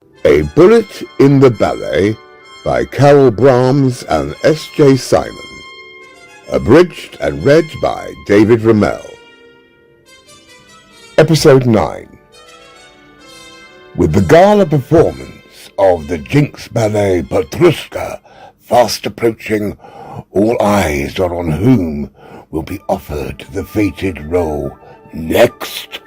A Bullet in the Ballet by Caryl Brahms and S.J. Simon. Abridged and read by David Rumelle. Episode 9. With the gala performance of the Jinx Ballet Petrushka fast approaching, all eyes are on whom will be offered the fated role next.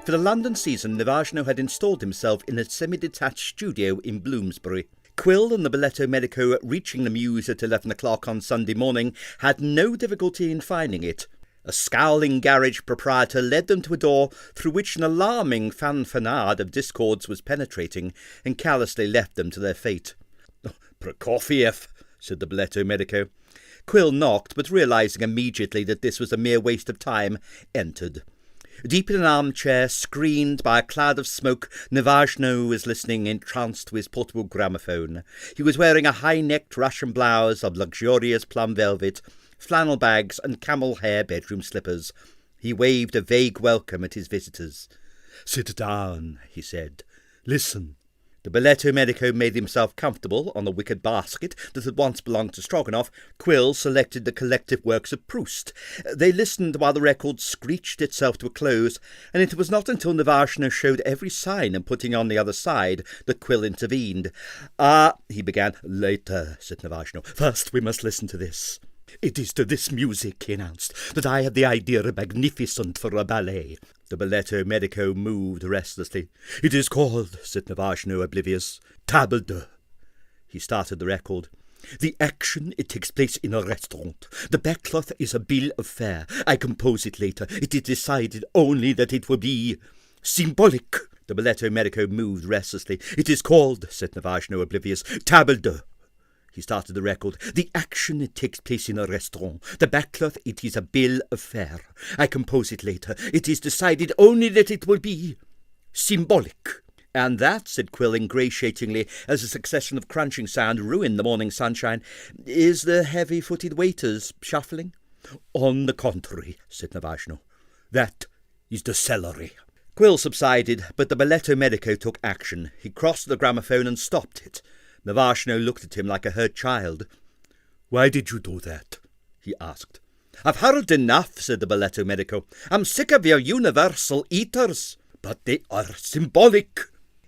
For the London season, Navagno had installed himself in a semi-detached studio in Bloomsbury. Quill and the Ballet-Medico, reaching the Mews at 11 o'clock on Sunday morning, had no difficulty in finding it. A scowling garage proprietor led them to a door through which an alarming fanfanade of discords was penetrating, and callously left them to their fate. "Prokofiev," said the Ballet-Medico. Quill knocked, but realising immediately that this was a mere waste of time, entered. Deep in an armchair, screened by a cloud of smoke, Navagno was listening entranced to his portable gramophone. He was wearing a high-necked Russian blouse of luxurious plum velvet, flannel bags and camel hair bedroom slippers. He waved a vague welcome at his visitors. "Sit down," he said. "Listen." The Ballet-Medico made himself comfortable on the wicker basket that had once belonged to Stroganoff. Quill selected the collective works of Proust. They listened while the record screeched itself to a close, and it was not until Navagno showed every sign of putting on the other side that Quill intervened. He began. "Later," said Navagno. "First we must listen to this." "It is to this music," he announced, "that I had the idea magnificent for a ballet." The Ballet-Medico moved restlessly. "It is called," said Navagno, oblivious, "Table d'Hote." He started the record. "The action, it takes place in a restaurant. The backcloth is a bill of fare. I compose it later. It is decided only that it will be symbolic." The Ballet-Medico moved restlessly. "It is called," said Navagno, oblivious, "Table d'Hote." He started the record. "The action, it takes place in a restaurant. The backcloth, it is a bill of fare. I compose it later. It is decided only that it will be symbolic." "And that," said Quill ingratiatingly, as a succession of crunching sound ruined the morning sunshine, "is the heavy-footed waiters shuffling?" "On the contrary," said Navagno. "That is the celery." Quill subsided, but the Ballet-Medico took action. He crossed the gramophone and stopped it. Navagno looked at him like a hurt child. "Why did you do that?" he asked. "I've heard enough," said the Ballet-Medico. "I'm sick of your universal eaters." "But they are symbolic."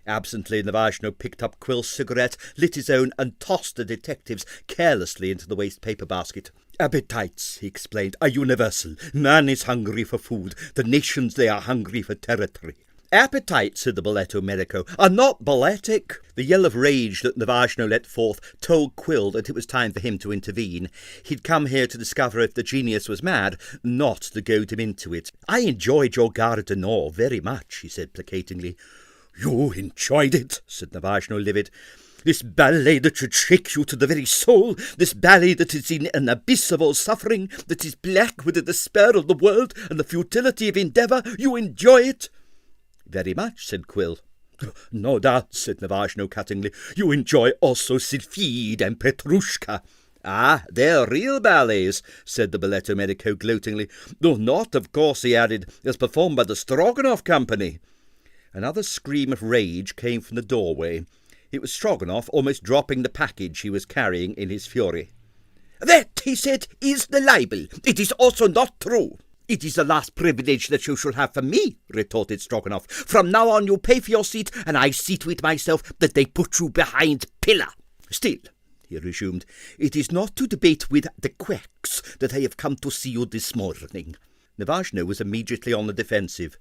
Absently, Navagno picked up Quill's cigarette, lit his own, and tossed the detective's carelessly into the waste-paper basket. "Appetites," he explained, "are universal. Man is hungry for food. The nations, they are hungry for territory." "Appetites," said the Ballet-Medico, "are not balletic." The yell of rage that Navagno let forth told Quill that it was time for him to intervene. He'd come here to discover if the genius was mad, not to goad him into it. "I enjoyed your Gare du Nord very much," he said placatingly. "You enjoyed it?" said Navagno, livid. "This ballet that should shake you to the very soul, this ballet that is in an abyss of all suffering, that is black with the despair of the world and the futility of endeavour, you enjoy it?" "Very much," said Quill. "No doubt," said Navagno cuttingly. "You enjoy also Sylphide and Petrushka." "Ah, they're real ballets," said the Ballet-Medico gloatingly. "Though not, of course," he added, "as performed by the Stroganoff Company." Another scream of rage came from the doorway. It was Stroganoff, almost dropping the package he was carrying in his fury. "That," he said, "is the libel. It is also not true." "It is the last privilege that you shall have from me," retorted Stroganoff. "From now on you pay for your seat, and I see to it myself that they put you behind pillar. Still," he resumed, "it is not to debate with the quacks that I have come to see you this morning." Navagno was immediately on the defensive.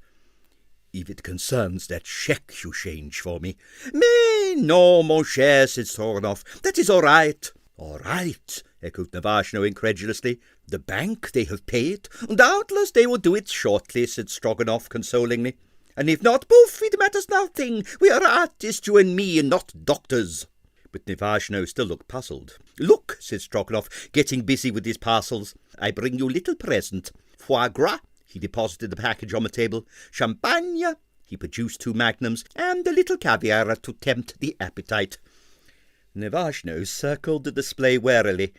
"If it concerns that cheque you change for me." "Mais non, mon cher," said Stroganoff. "That is all right." "All right," echoed Navagno incredulously. "The bank, they have paid." "Doubtless they will do it shortly," said Stroganoff consolingly. "And if not, poof, it matters nothing. We are artists, you and me, and not doctors." But Navagno still looked puzzled. "Look," said Stroganoff, getting busy with his parcels. "I bring you little present. Foie gras." He deposited the package on the table. "Champagne." He produced 2 magnums, and a little caviar to tempt the appetite. Navagno circled the display warily.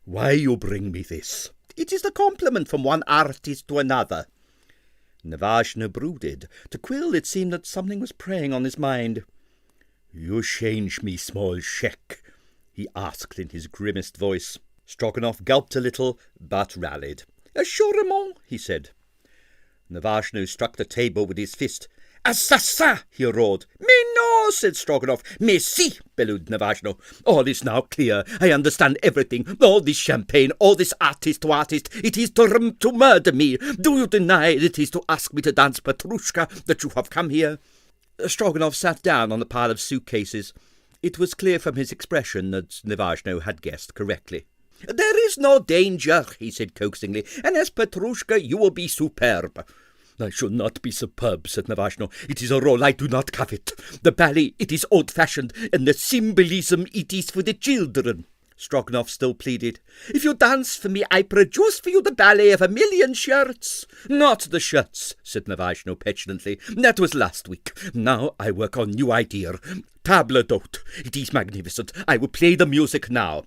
"Why you bring me this?" "It is the compliment from one artist to another." Navashno brooded. To Quill it seemed that something was preying on his mind. "You change me, small sheik?" he asked in his grimmest voice. Stroganoff gulped a little, but rallied. "Assurément," he said. Navashno struck the table with his fist. "Assassin!" he roared. "Mais non," said Stroganoff. "Mais si," bellowed Navashno. "All is now clear. I understand everything. All this champagne, all this artist to artist, it is to murder me. Do you deny it is to ask me to dance Petrushka that you have come here?" Stroganoff sat down on the pile of suitcases. It was clear from his expression that Navashno had guessed correctly. "There is no danger," he said coaxingly, "and as Petrushka you will be superb." "I shall not be superb," said Navashno. "It is a role I do not covet. The ballet, it is old-fashioned, and the symbolism, it is for the children." Stroganoff still pleaded. "If you dance for me, I produce for you the ballet of 1,000,000 shirts." "Not the shirts," said Navashno petulantly. "That was last week. Now I work on new idea. Table d'hôte. It is magnificent. I will play the music now."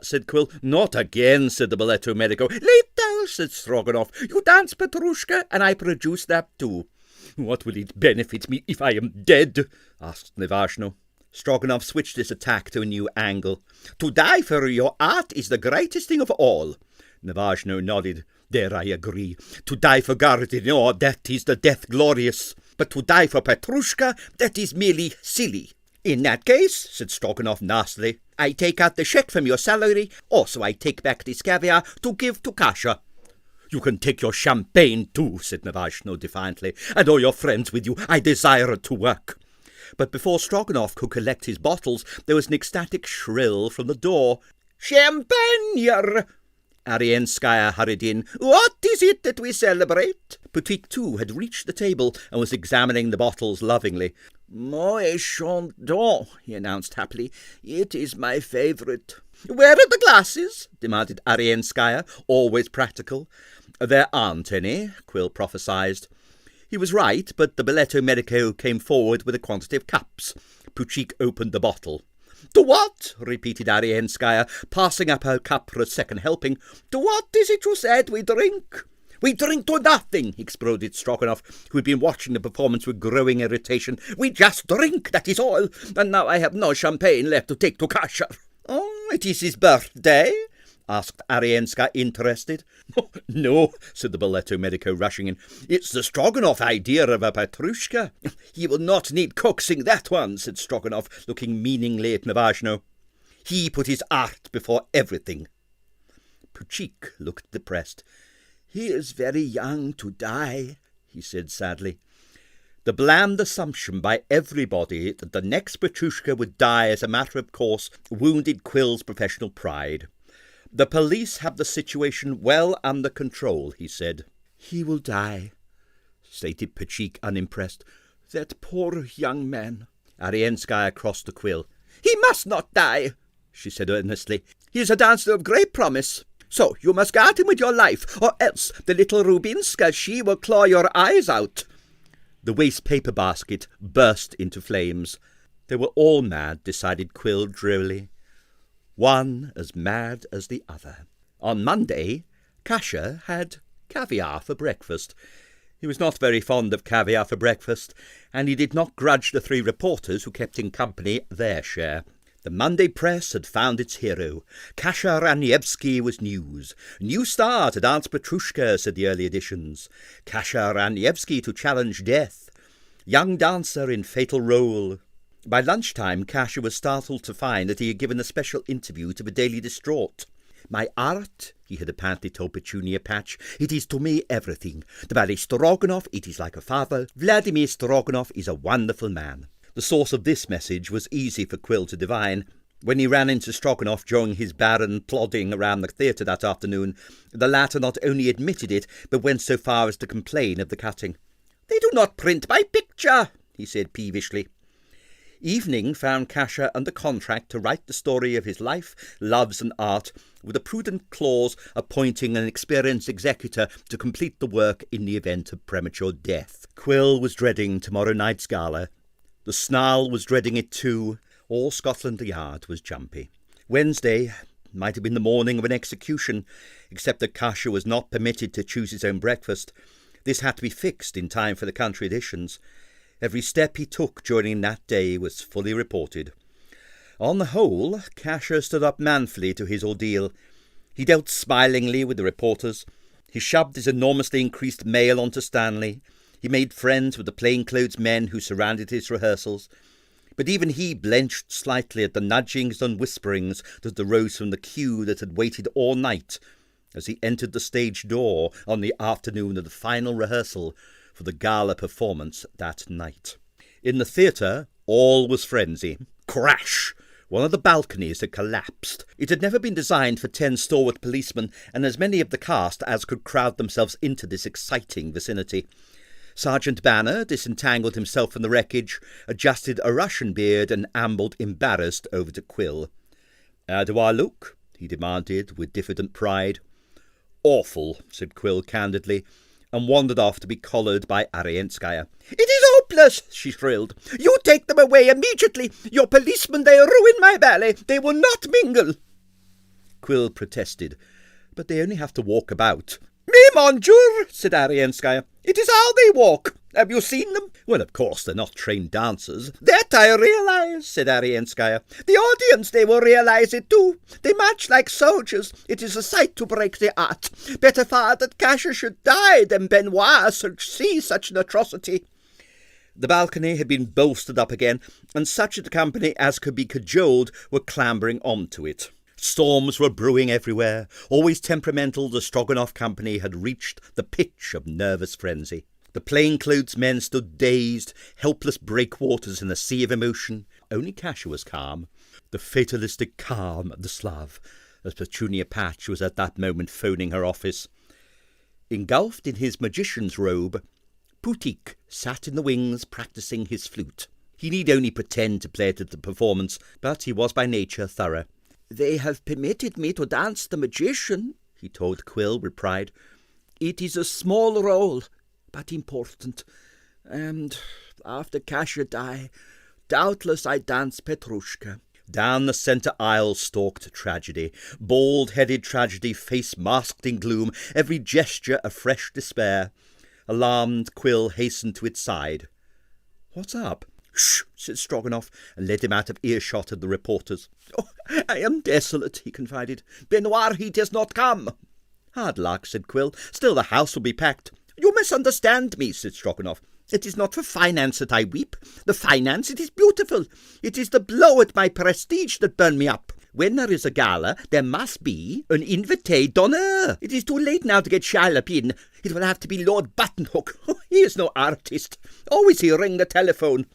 Said Quill. "Not again," said the Ballet-Medico. "Later," said Stroganoff. "You dance Petrushka, and I produce that too." "What will it benefit me if I am dead?" asked Navashno. Stroganoff switched his attack to a new angle. "To die for your art is the greatest thing of all." Navashno nodded. "There I agree. To die for Gardiner, that is the death glorious. But to die for Petrushka, that is merely silly." "In that case," said Stroganoff nastily, "I take out the cheque from your salary. Also I take back this caviar to give to Kasha." "You can take your champagne too," said Navashno defiantly, "and all your friends with you. I desire to work." But before Stroganoff could collect his bottles, there was an ecstatic shrill from the door. "Champagne!" Arienskaya hurried in. "What is it that we celebrate?" Putik, too, had reached the table and was examining the bottles lovingly. "Moi Chandon," he announced happily. "It is my favourite." "Where are the glasses?" demanded Arienskaya, always practical. "There aren't any," Quill prophesied. He was right, but the Ballet-Medico came forward with a quantity of cups. Puchik opened the bottle. "To what?" repeated Arienskaya, passing up her cup for a second helping. "To what is it you said we drink?" "We drink to nothing," exploded Stroganoff, who had been watching the performance with growing irritation. "We just drink, that is all. And now I have no champagne left to take to Kasha." "Oh, it is his birthday?" asked Arienska, interested. "No," said the Ballet-Medico, rushing in. "It's the Stroganoff idea of a Petrushka." "He will not need coaxing, that one," said Stroganoff, looking meaningly at Navashno. "He put his art before everything." Puchik looked depressed. "He is very young to die," he said sadly. The bland assumption by everybody that the next Petrushka would die as a matter of course wounded Quill's professional pride. "The police have the situation well under control," he said. "He will die," stated Puchik, unimpressed. "That poor young man." Arienskaya crossed to Quill. "He must not die," she said earnestly. "He is a dancer of great promise. So you must guard him with your life, or else the little Rubinska, she will claw your eyes out." The waste paper basket burst into flames. They were all mad, decided Quill drearily. One as mad as the other. On Monday, Kasha had caviar for breakfast. He was not very fond of caviar for breakfast, and he did not grudge the 3 reporters who kept him company their share. The Monday press had found its hero. Kasha Ranievsky was news. "New star to dance Petrushka," said the early editions. "Kasha Ranievsky to challenge death. Young dancer in fatal role." By lunchtime, Kasha was startled to find that he had given a special interview to the Daily Distraught. "My art," he had apparently told Petunia Patch, "it is to me everything. The ballet Stroganoff, it is like a father. Vladimir Stroganoff is a wonderful man." The source of this message was easy for Quill to divine. When he ran into Stroganoff during his barren plodding around the theatre that afternoon, the latter not only admitted it, but went so far as to complain of the cutting. "They do not print my picture," he said peevishly. Evening found Kasha under contract to write the story of his life, loves and art, with a prudent clause appointing an experienced executor to complete the work in the event of premature death. Quill was dreading tomorrow night's gala. The Snarl was dreading it too. All Scotland Yard was jumpy. Wednesday might have been the morning of an execution, except that Kasha was not permitted to choose his own breakfast. This had to be fixed in time for the country editions. Every step he took during that day was fully reported. On the whole, Casher stood up manfully to his ordeal. He dealt smilingly with the reporters. He shoved his enormously increased mail onto Stanley. He made friends with the plainclothes men who surrounded his rehearsals. But even he blenched slightly at the nudgings and whisperings that arose from the queue that had waited all night as he entered the stage door on the afternoon of the final rehearsal for the gala performance that night. In the theatre, all was frenzy. Crash! One of the balconies had collapsed. It had never been designed for 10 stalwart policemen and as many of the cast as could crowd themselves into this exciting vicinity. Sergeant Banner disentangled himself from the wreckage, adjusted a Russian beard, and ambled embarrassed over to Quill. "How do I look?" he demanded with diffident pride. "Awful," said Quill candidly, and wandered off to be collared by Arienskaya. "It is hopeless," she shrilled. "You take them away immediately. Your policemen, they ruin my ballet. They will not mingle." Quill protested, "But they only have to walk about." "Mais mon Dieu," said Arienskaya. "It is how they walk. Have you seen them?" "Well, of course, they're not trained dancers." "That I realize," said Arienskaya. "The audience, they will realize it too. They march like soldiers. It is a sight to break the art. Better far that Casher should die than Benoit should see such an atrocity." The balcony had been bolstered up again, and such of the company as could be cajoled were clambering onto it. Storms were brewing everywhere. Always temperamental, the Stroganoff company had reached the pitch of nervous frenzy. The plainclothes men stood dazed, helpless breakwaters in a sea of emotion. Only Casher was calm, the fatalistic calm of the Slav, as Petunia Patch was at that moment phoning her office. Engulfed in his magician's robe, Putik sat in the wings practising his flute. He need only pretend to play it at the performance, but he was by nature thorough. "They have permitted me to dance the magician," he told Quill with pride. "It is a small role, but important. And after Casher die, doubtless I dance Petrushka." Down the centre aisle stalked tragedy, bald-headed tragedy, face masked in gloom, every gesture a fresh despair. Alarmed, Quill hastened to its side. "What's up?" "Shh," said Stroganoff, and led him out of earshot of the reporters. "Oh, I am desolate," he confided. "Benoit, he does not come." "Hard luck," said Quill. "Still, the house will be packed." "You misunderstand me," said Stroganoff. "It is not for finance that I weep. The finance, it is beautiful. It is the blow at my prestige that burn me up. When there is a gala, there must be an invité d'honneur. It is too late now to get Charlotte in. It will have to be Lord Buttonhook. He is no artist. Always he ring the telephone."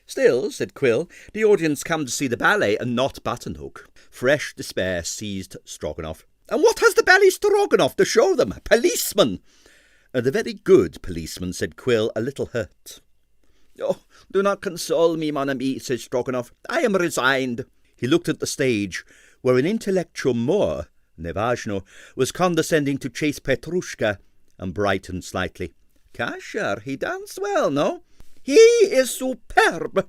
"Still," said Quill, "the audience come to see the ballet and not Buttonhook." Fresh despair seized Stroganoff. "And what has the ballet Stroganoff to show them? Policeman!" "The very good policeman," said Quill, a little hurt. "Oh, do not console me, mon ami," said Stroganoff. "I am resigned." He looked at the stage, where an intellectual Moor, Nevajno, was condescending to chase Petrushka, and brightened slightly. "Casher, he danced well, no?" "He is superb."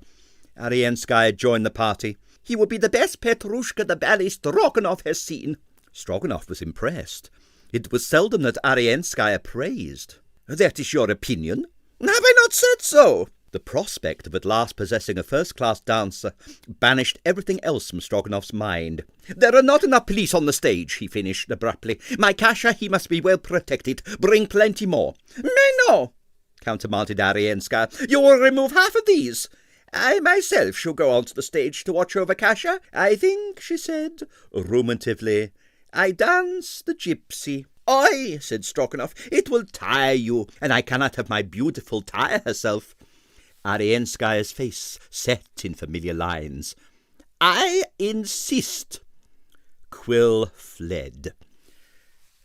Arienskaya joined the party. "He will be the best Petrushka the ballet Stroganoff has seen." Stroganoff was impressed. It was seldom that Arienskaya praised. "That is your opinion?" "Have I not said so?" The prospect of at last possessing a first-class dancer banished everything else from Stroganoff's mind. "There are not enough police on the stage," he finished abruptly. "My Casher, he must be well protected. Bring plenty more." "Mais no," countermanded Arienskaya. "You will remove half of these. I myself shall go on to the stage to watch over Casher. I think," she said, ruminatively, "I dance the gypsy." "Oi," said Stroganoff, "it will tire you, and I cannot have my beautiful tire herself." Arienskaya's face set in familiar lines. "I insist." Quill fled.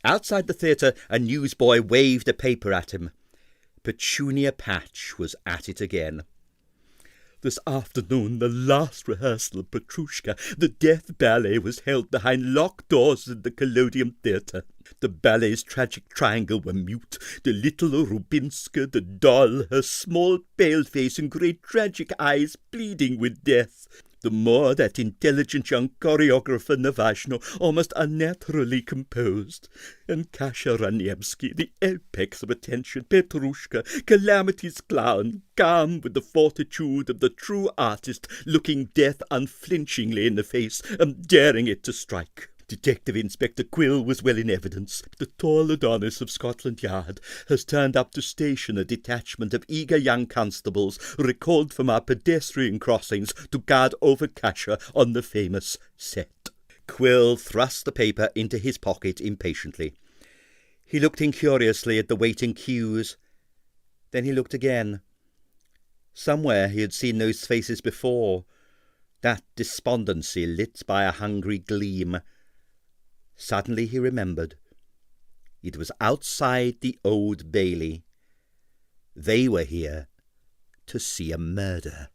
Outside the theatre, a newsboy waved a paper at him. Petunia Patch was at it again. "This afternoon, the last rehearsal of Petrushka, the death ballet, was held behind locked doors in the Collodium Theatre. The ballet's tragic triangle were mute. The little Rubinska, the doll, her small pale face and great tragic eyes bleeding with death. The more that intelligent young choreographer Navashno, almost unnaturally composed, and Kasia Raniewski, the apex of attention, Petrushka, calamity's clown, calm with the fortitude of the true artist, looking death unflinchingly in the face and daring it to strike. Detective Inspector Quill was well in evidence. The tall Adonis of Scotland Yard has turned up to station a detachment of eager young constables recalled from our pedestrian crossings to guard over Kasia on the famous set. Quill thrust the paper into his pocket impatiently. He looked incuriously at the waiting queues. Then he looked again. Somewhere he had seen those faces before, that despondency lit by a hungry gleam. Suddenly he remembered. It was outside the Old Bailey. They were here to see a murder.